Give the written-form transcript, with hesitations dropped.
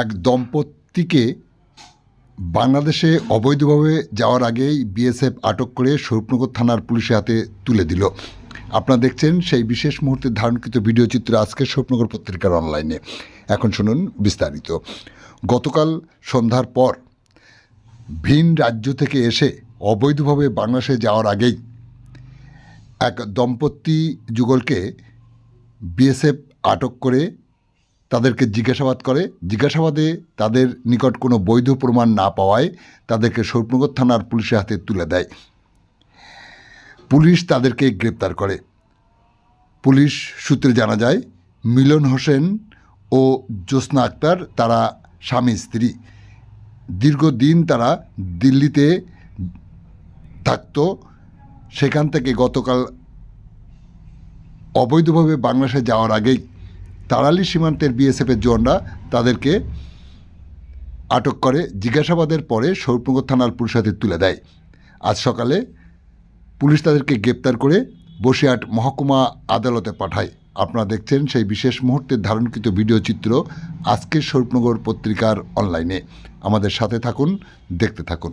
এক দম্পতিকে বাংলাদেশে অবৈধভাবে যাওয়ার আগেই বিএসএফ আটক করে স্বরূপনগর থানার পুলিশের হাতে তুলে দিল। আপনারা দেখছেন সেই বিশেষ মুহূর্তে ধারণকৃত ভিডিও চিত্র আজকের স্বরূপনগর পত্রিকার অনলাইনে। এখন শুনুন বিস্তারিত। গতকাল সন্ধ্যার পর ভিন রাজ্য থেকে এসে অবৈধভাবে বাংলাদেশে যাওয়ার আগেই এক দম্পতি যুগলকে বিএসএফ আটক করে তাদেরকে জিজ্ঞাসাবাদে তাদের নিকট কোনো বৈধ প্রমাণ না পাওয়ায় তাদেরকে স্বরূপনগর থানার পুলিশের হাতে তুলে দেয়। পুলিশ তাদেরকে গ্রেপ্তার করে। পুলিশ সূত্রে জানা যায় মিলন হোসেন ও জ্যোৎস্না আক্তার তারা স্বামী স্ত্রী। দীর্ঘদিন তারা দিল্লিতে থাকতো। সেখান থেকে গতকাল অবৈধভাবে বাংলাদেশে যাওয়ার আগেই তাড়ালি সীমান্তের বিএসএফের জওয়ানরা তাদেরকে আটক করে জিজ্ঞাসাবাদের পরে স্বরূপনগর থানার পুলিশের হাতে তুলে দেয়। আজ সকালে পুলিশ তাদেরকে গ্রেপ্তার করে বসিরহাট মহকুমা আদালতে পাঠায়। আপনারা দেখছেন সেই বিশেষ মুহূর্তের ধারণকৃত ভিডিও চিত্র আজকের স্বরূপনগর পত্রিকার অনলাইনে। আমাদের সাথে থাকুন, দেখতে থাকুন।